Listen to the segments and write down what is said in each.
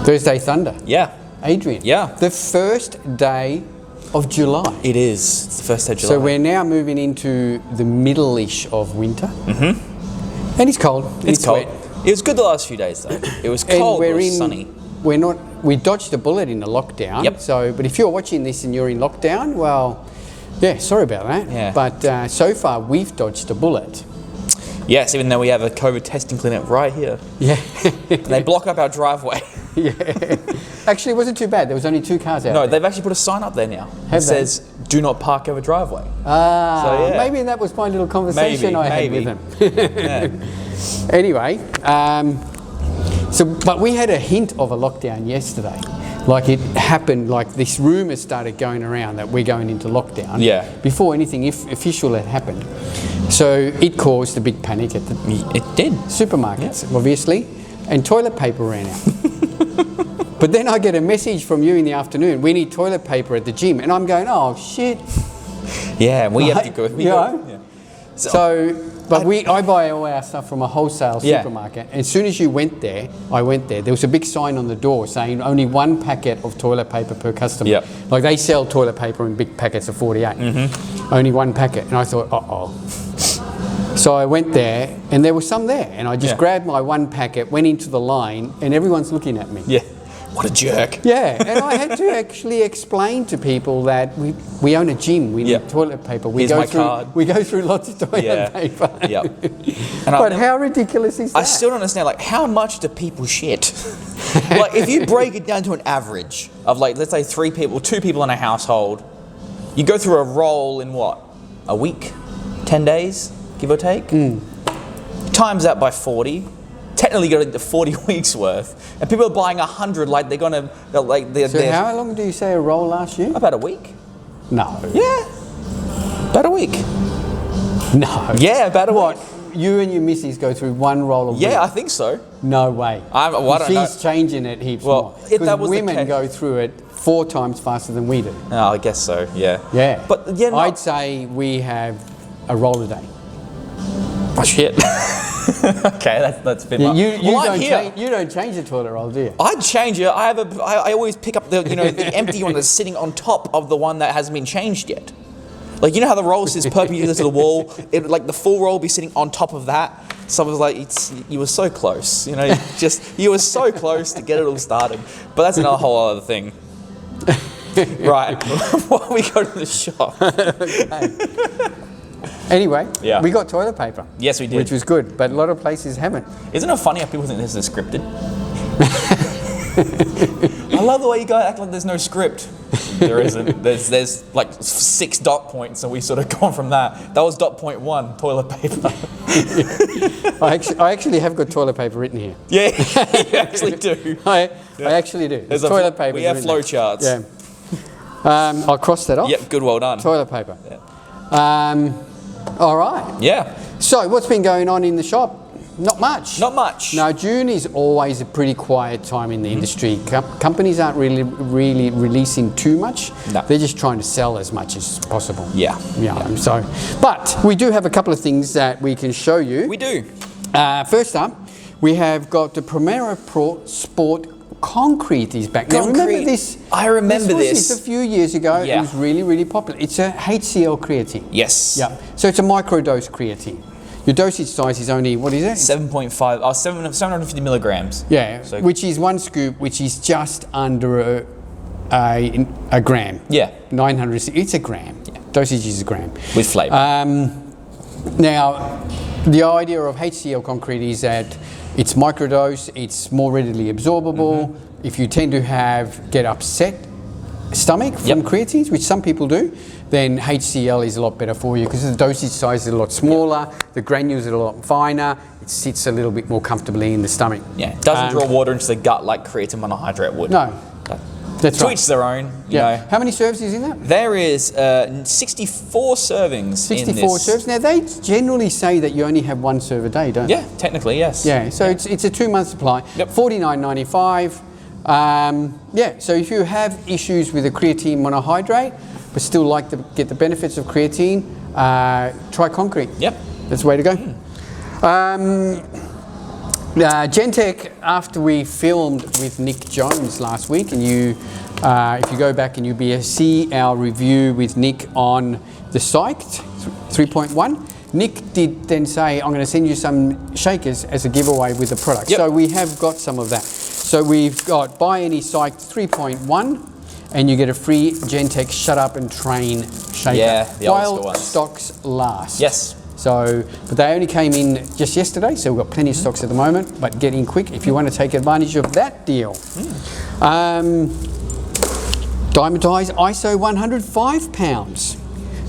Thursday Thunder. Yeah. Adrian. Yeah. The first day of July. It is. It's the first day of July. So we're now moving into the middle-ish of winter. Mm-hmm. And it's cold. It's cold. wet. It was good the last few days though. It was cold, And it was sunny. We dodged a bullet in the lockdown. Yep. But if you're watching this and you're in lockdown, well, yeah, sorry about that. Yeah. But so far we've dodged a bullet. Yes, even though we have a COVID testing clinic right here. Yeah. And they block up our driveway. Yeah. Actually, it wasn't too bad. There was only 2 cars out No, there. they've actually put a sign up there now. Have It they? says, "Do not park over driveway." Ah, So, yeah. maybe that was my little conversation I had with him. Yeah. Anyway, but we had a hint of a lockdown yesterday. Like it happened, like this rumour started going around that we're going into lockdown. Yeah. Before anything official had happened. So it caused a big panic at the It did. supermarkets, obviously, and toilet paper ran out. But then I get a message from you in the afternoon, we need toilet paper at the gym. And I'm going, oh shit. Yeah, we have to Right? go. Yeah. But I buy all our stuff from a wholesale Yeah. supermarket. And as soon as I went there, there was a big sign on the door saying only 1 packet of toilet paper per customer. Yep. Like they sell toilet paper in big packets of 48. Only 1 packet. And I thought, uh-oh. So I went there and there was some there. And I just Yeah. grabbed my 1 packet, went into the line, and everyone's looking at me. Yeah. What a jerk. Yeah, and I had to actually explain to people that we own a gym, we Yeah. need toilet paper. Here's my card. We go through lots of toilet Yeah. paper. Yep. But how ridiculous is that? I still don't understand, like, how much do people shit? Like, if you break it down to an average of, like, let's say 3 people, 2 people in a household, you go through a roll in what? A week? 10 days, give or take? Times that by 40. Technically got into 40 weeks worth. And people are buying 100 like they're gonna, like, they're how long do you say a roll lasts you? about a week. No. Yeah. About a week. No. Yeah, about a What? week. You and your missus go through 1 roll a week? Yeah, I think so. No way. I don't She's know. changing it heaps Well, more. if 'Cause that was the women case- go through it 4 times faster than we do. Oh, I guess so, yeah. Yeah. But, yeah, no. I'd say we have a roll a day. Oh, shit. Okay, that's a bit much. You don't change the toilet roll, do you? I'd change it. I always pick up the the empty one that's sitting on top of the one that hasn't been changed yet. Like, you know how the roll sits perpendicular to the wall? Like the full roll will be sitting on top of that. So I was like, you were so close. You were so close to get it all started. But that's another whole other thing. Right. While we go to the shop. Anyway, Yeah. we got toilet paper. Yes, we did. Which was good, but a lot of places haven't. Isn't it funny how people think this is scripted? I love the way you guys act like there's no script. There isn't. There's like 6 dot points, and we sort of gone from that. That was dot point 1, toilet paper. I actually have got toilet paper written here. Yeah, you actually do. I actually do. There's toilet paper. We have flow charts. Yeah. I'll cross that off. Yep, good, well done. Toilet paper. Yeah. All right. Yeah, So what's been going on in the shop? Not much. not much. No, June is always a pretty quiet time in the industry. Companies aren't really releasing too much. No. They're just trying to sell as much as possible. Yeah. Yeah. So, but we do have a couple of things that we can show you. We do. First up, we have got the Primera Pro Sport Concrete is back. Now, remember Concrete. this? I remember this. this. A few years ago. Yeah. It was really, really popular. It's a HCl creatine. Yes. Yeah. So it's a microdose creatine. Your dosage size is only, what is it? 7.5, 750 milligrams. Yeah, So- which is 1 scoop, which is just under a gram. Yeah. 900, it's a gram. Yeah. Dosage is a gram. With flavour. Now, the idea of HCl concrete is that it's microdose, it's more readily absorbable. Mm-hmm. If you tend to get upset stomach from Yep. creatines, which some people do, then HCl is a lot better for you because the dosage size is a lot smaller, the granules are a lot finer, it sits a little bit more comfortably in the stomach. Yeah, it doesn't draw water into the gut like creatine monohydrate would. No, that's To right. each their own. You Yeah. know. How many serves is in that? There is 64 servings 64 in this. serves. Now they generally say that you only have 1 serve a day, don't they? Yeah, technically, yes. Yeah, so it's a 2-month supply. Yep. $49.95. So if you have issues with a creatine monohydrate, but still like to get the benefits of creatine, try concrete. Yep. That's the way to go. Gentech, after we filmed with Nick Jones last week, and if you go back and you'll see our review with Nick on the Psyched 3.1, Nick did then say, I'm going to send you some shakers as a giveaway with the product. Yep. So we have got some of that. So we've got buy any Psyched 3.1 and you get a free Gentech Shut Up and Train shaker. Yeah, the old school while ones. stocks last. Yes. So, but they only came in just yesterday, so we've got plenty of stocks at the moment, but get in quick if you want to take advantage of that deal. Diamondized ISO 105 pounds.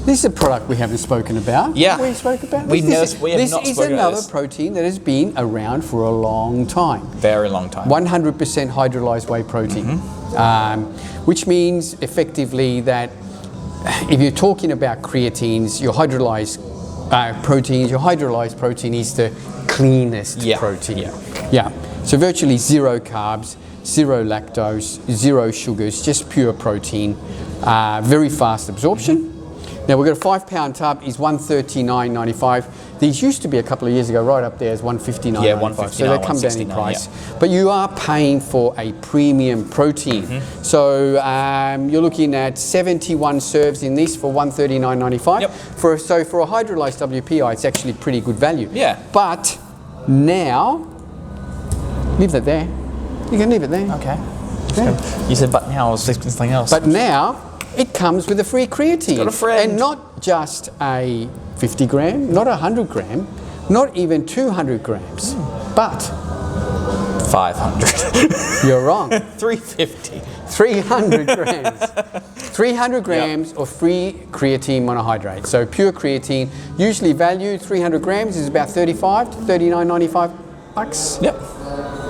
This is a product we haven't spoken about. Yeah. We spoke about We this. have not This spoken is about another this. protein that has been around for a long time. Very long time. 100% hydrolyzed whey protein, which means effectively that if you're talking about creatines, your hydrolyzed protein is the cleanest protein. Yeah. So virtually zero carbs, zero lactose, zero sugars, just pure protein, very fast absorption. Now we've got a 5 pound tub is $139.95. These used to be a couple of years ago right up there as $159.95. Yeah, $159, So they come down in $169, price. But you are paying for a premium protein. So you're looking at 71 serves in this for $139.95. Yep. So for a hydrolyzed WPI, it's actually pretty good value. Yeah. But now, leave that there. You can leave it there. Okay. Yeah. You said, but now I was expecting something else. But now it comes with a free creatine. got a friend. And not just a 50 gram, not 100 gram, not even 200 grams, but 500. you're wrong. 350. 300 grams. 300 grams of free creatine monohydrate. So pure creatine, usually valued 300 grams is about 35 to 39.95 bucks. Yep.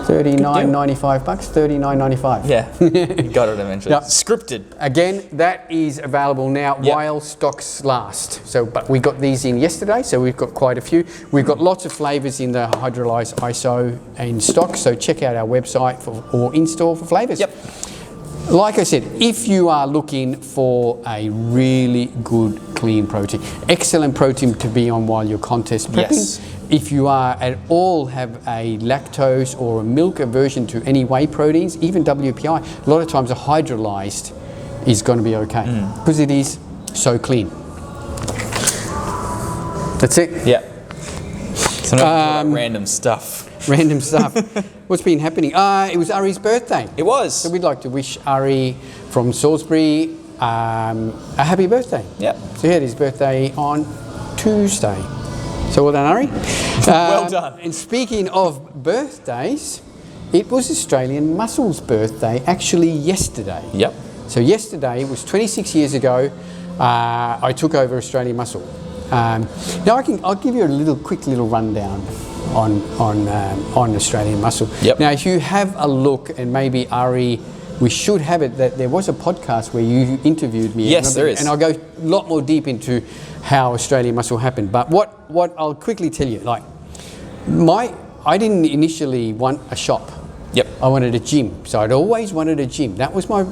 39.95 bucks, 39.95. Yeah. You got it eventually. Yep. Scripted. Again, that is available now while stocks last. So, but we got these in yesterday, so we've got quite a few. We've got lots of flavours in the hydrolyzed ISO in stock, so check out our website or in-store for flavours. Yep. Like I said, if you are looking for a really good, clean protein, excellent protein to be on while you're contest prepping. Yes. If you are at all have a lactose or a milk aversion to any whey proteins, even WPI, a lot of times a hydrolyzed is going to be okay because it is so clean. That's it. Yeah. So now random stuff. Random stuff. What's been happening? It was Ari's birthday. It was. So we'd like to wish Ari from Salisbury a happy birthday. Yep. So he had his birthday on Tuesday. So well done, Ari. Well done. And speaking of birthdays, it was Australian Muscle's birthday actually yesterday. Yep. So yesterday was 26 years ago. I took over Australian Muscle. Now I'll give you a quick little rundown on Australian Muscle. Yep. Now if you have a look, and maybe Ari, we should have it that there was a podcast where you interviewed me. Yes, there is. And I'll go a lot more deep into how Australian Muscle happened. But what I'll quickly tell you, like I didn't initially want a shop. Yep. I wanted a gym. So I'd always wanted a gym. That was my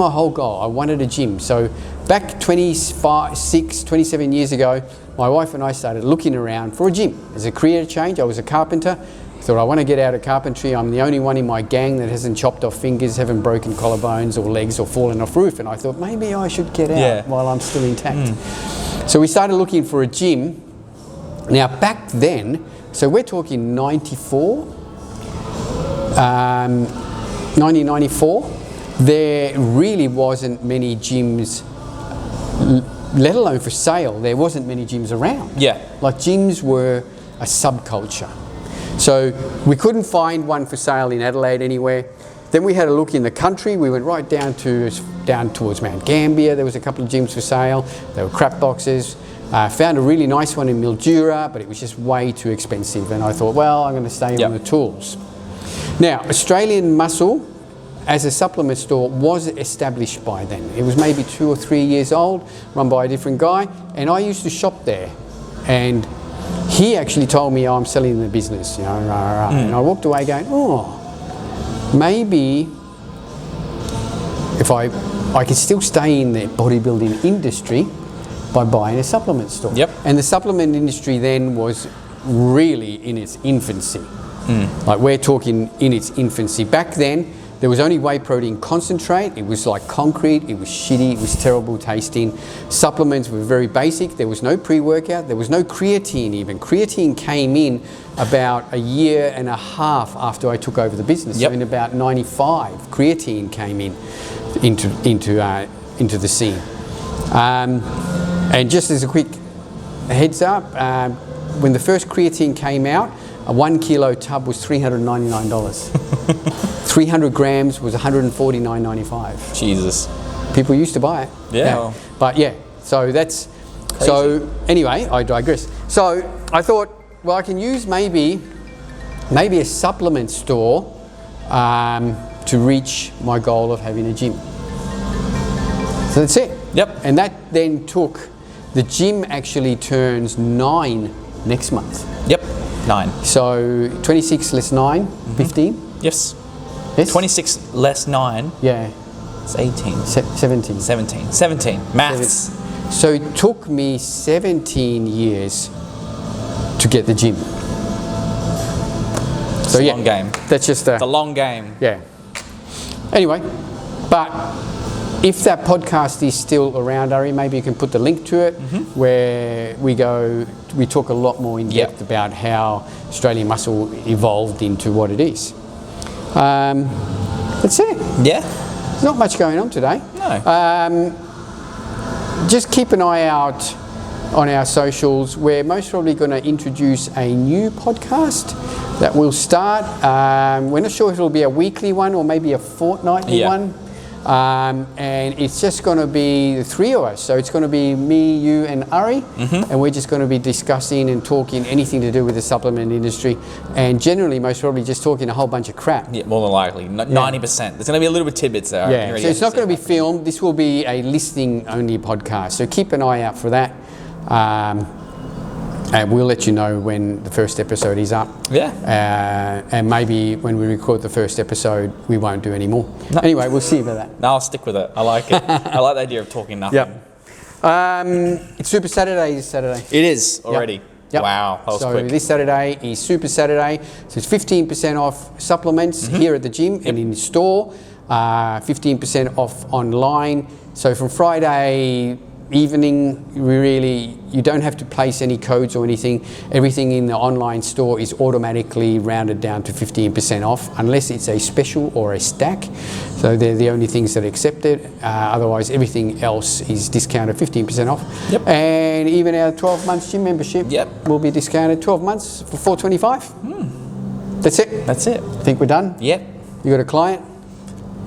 whole goal. I wanted a gym. So back 27 years ago, my wife and I started looking around for a gym. As a career change, I was a carpenter. I thought I want to get out of carpentry. I'm the only one in my gang that hasn't chopped off fingers, haven't broken collarbones or legs or fallen off roof. And I thought maybe I should get out while I'm still intact. So we started looking for a gym. Now back then, so we're talking 1994, there really wasn't many gyms, let alone for sale. There wasn't many gyms around. Yeah. Like gyms were a subculture. So we couldn't find one for sale in Adelaide anywhere. Then we had a look in the country. We went right down towards Mount Gambier. There was a couple of gyms for sale. They were crap boxes. Found a really nice one in Mildura, but it was just way too expensive. And I thought, well, I'm going to stay on the tools. Now, Australian Muscle, as a supplement store, was established by then. It was maybe 2 or 3 years old, run by a different guy, and I used to shop there. And he actually told me, I'm selling the business, you know, and I walked away going, maybe if I could still stay in the bodybuilding industry by buying a supplement store. Yep. And the supplement industry then was really in its infancy. Like we're talking in its infancy. Back then, there was only whey protein concentrate. It was like concrete. It was shitty. It was terrible tasting. Supplements were very basic. There was no pre-workout. There was no creatine even. Creatine came in about a year and a half after I took over the business. Yep. So in about 95, creatine came into the scene. And just as a quick heads up, when the first creatine came out, a 1 kilo tub was $399. 300 grams was $149.95. Jesus. People used to buy it. Yeah. But yeah, so that's, Crazy. so anyway, I digress. So I thought, well, I can use maybe a supplement store to reach my goal of having a gym. So that's it. Yep. And that then took, the gym actually turns 9 next month. Yep. 9. So 26 less 9, 15? Yes. Yes? 26 less 9. Yeah, It's 18. 17. 17. Maths. So it took me 17 years to get the gym. It's So a yeah, long game. that's just It's a long game. yeah. Anyway, but if that podcast is still around, Ari, maybe you can put the link to it, where we talk a lot more in depth about how Australian muscle evolved into what it is. That's it. Yeah. There's not much going on today. No. Just keep an eye out on our socials. We're most probably going to introduce a new podcast that will start. We're not sure if it'll be a weekly one or maybe a fortnightly one. And it's just going to be the 3 of us. So it's going to be me, you, and Ari, and we're just going to be discussing and talking anything to do with the supplement industry, and generally, most probably, just talking a whole bunch of crap. Yeah, more than likely. 90%. There's going to be a little bit of tidbits there. Yeah, so it's not going to be filmed. This will be a listening-only podcast. So keep an eye out for that. And we'll let you know when the first episode is up. Yeah. And maybe when we record the first episode, we won't do any more. No. Anyway, we'll see about that. No, I'll stick with it. I like it. I like the idea of talking nothing. Yep. It's Super Saturday this Saturday. It is already. Yep. Wow, that was so quick. this Saturday is Super Saturday. So it's 15% off supplements here at the gym and in the store. 15% off online. So from Friday evening, you don't have to place any codes or anything. Everything in the online store is automatically rounded down to 15% off, unless it's a special or a stack. So they're the only things that are accepted. Otherwise, everything else is discounted 15% off. Yep. And even our 12 months gym membership will be discounted 12 months for $425. That's it. That's it. Think we're done? Yep. You got a client?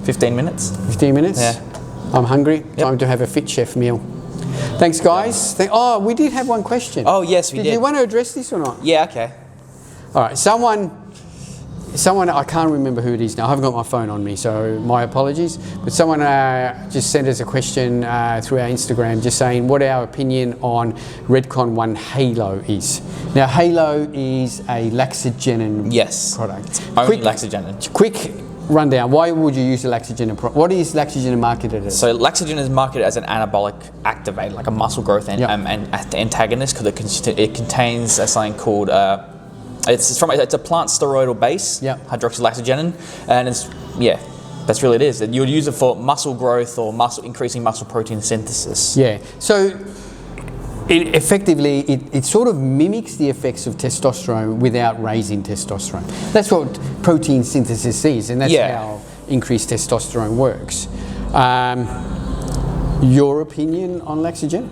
15 minutes. 15 minutes? Yeah. I'm hungry. Time to have a Fit Chef meal. Thanks, guys. Oh, we did have one question. Oh, yes, we did. did. You want to address this or not? Yeah, okay. All right. Someone, I can't remember who it is now. I haven't got my phone on me, so my apologies. But someone just sent us a question through our Instagram, just saying what our opinion on Redcon 1 Halo is. Now, Halo is a Laxogenin product. Only Laxogenin. Quick rundown. Why would you use a Laxogenin product? What is Laxogenin marketed as? So Laxogenin is marketed as an anabolic activator, like a muscle growth antagonist, because it contains something called it's a plant steroidal base, hydroxylaxogenin, and that's really it is. You would use it for muscle growth or increasing muscle protein synthesis. Yeah. So it sort of mimics the effects of testosterone without raising testosterone. That's what protein synthesis is, and that's how increased testosterone works. Your opinion on Laxogenin?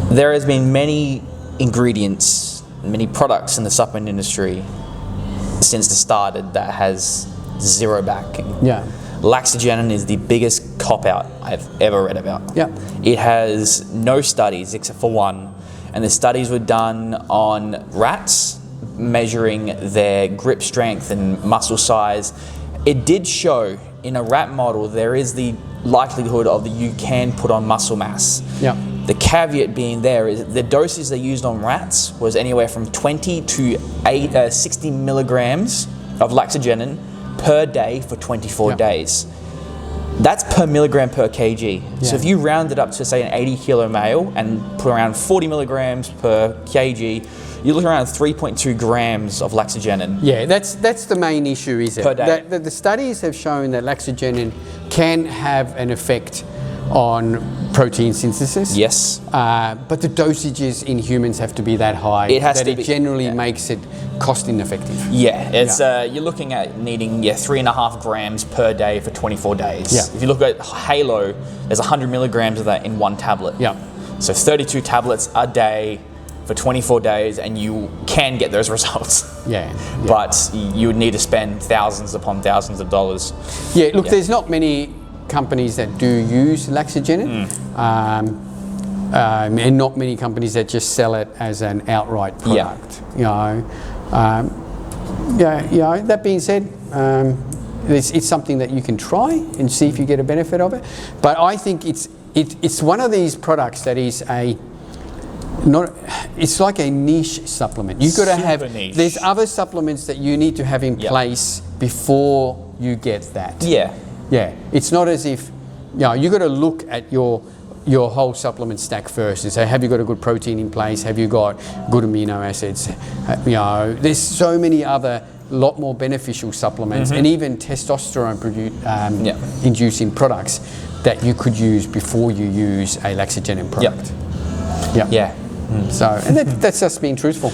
There has been many ingredients, many products in the supplement industry since it started that has zero backing. Yeah. Laxogenin is the biggest cop-out I've ever read about. Yeah. It has no studies except for one, and the studies were done on rats, measuring their grip strength and muscle size. It did show in a rat model there is the likelihood of that you can put on muscle mass. Yeah. The caveat being there is the doses they used on rats was anywhere from 20 to 60 milligrams of Laxogenin per day for 24 days. That's per milligram per kg. Yeah. So if you round it up to say an 80 kilo male and put around 40 milligrams per kg, you're looking around 3.2 grams of laxagenin. Yeah, that's the main issue, is it? Per day. The studies have shown that laxagenin can have an effect on protein synthesis. Yes. But the dosages in humans have to be that high. It has that to it be, generally yeah. makes it cost ineffective. Yeah, it's you're looking at needing 3.5 grams per day for 24 days. Yeah. If you look at Halo, there's 100 milligrams of that in one tablet. Yeah. So 32 tablets a day for 24 days, and you can get those results. Yeah. But you would need to spend thousands upon thousands of dollars. Yeah, look, there's not many companies that do use laxagenin, and not many companies that just sell it as an outright product. That being said, it's something that you can try and see if you get a benefit of it. But I think it's one of these products that is it's like a niche supplement. You've got to have, niche. there's other supplements that you need to have in place before you get that. Yeah. Yeah, it's not as if, you've got to look at your whole supplement stack first and say, have you got a good protein in place? Have you got good amino acids? There's so many other, lot more beneficial supplements and even testosterone inducing products that you could use before you use a laxagenin product. Yeah. So, and that's just being truthful.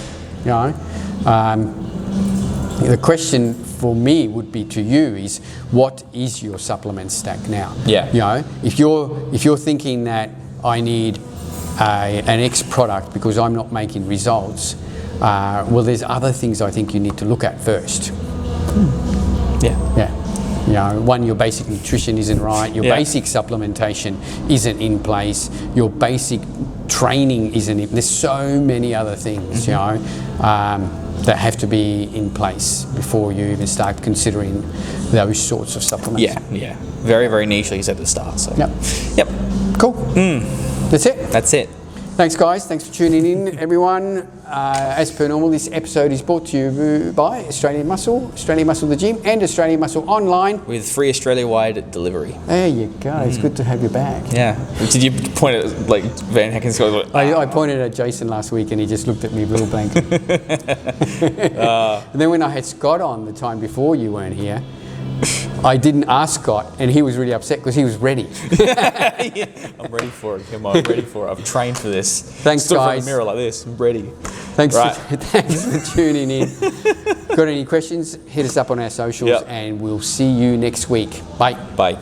The question for me would be to you is, what is your supplement stack now? Yeah. If you're thinking that I need an X product because I'm not making results, well, there's other things I think you need to look at first. Yeah. One, your basic nutrition isn't right, your basic supplementation isn't in place, your basic training isn't in. There's so many other things, that have to be in place before you even start considering those sorts of supplements. Yeah. Very, very niche, like you said at the start. So. Yep. Cool. That's it. That's it. Thanks, guys. Thanks for tuning in, everyone. As per normal, this episode is brought to you by Australian Muscle the Gym, and Australian Muscle Online. With free Australia-wide delivery. There you go. It's good to have you back. Yeah. Did you point at Van Hecken's? I pointed at Jason last week and he just looked at me real blank. And then when I had Scott on the time before you weren't here, I didn't ask Scott, and he was really upset because he was ready. I'm ready for it, Kim. I'm ready for it. I've trained for this. Thanks, Stood guys. in front of a mirror like this. I'm ready. Thanks for tuning in. Got any questions? Hit us up on our socials, and we'll see you next week. Bye. Bye.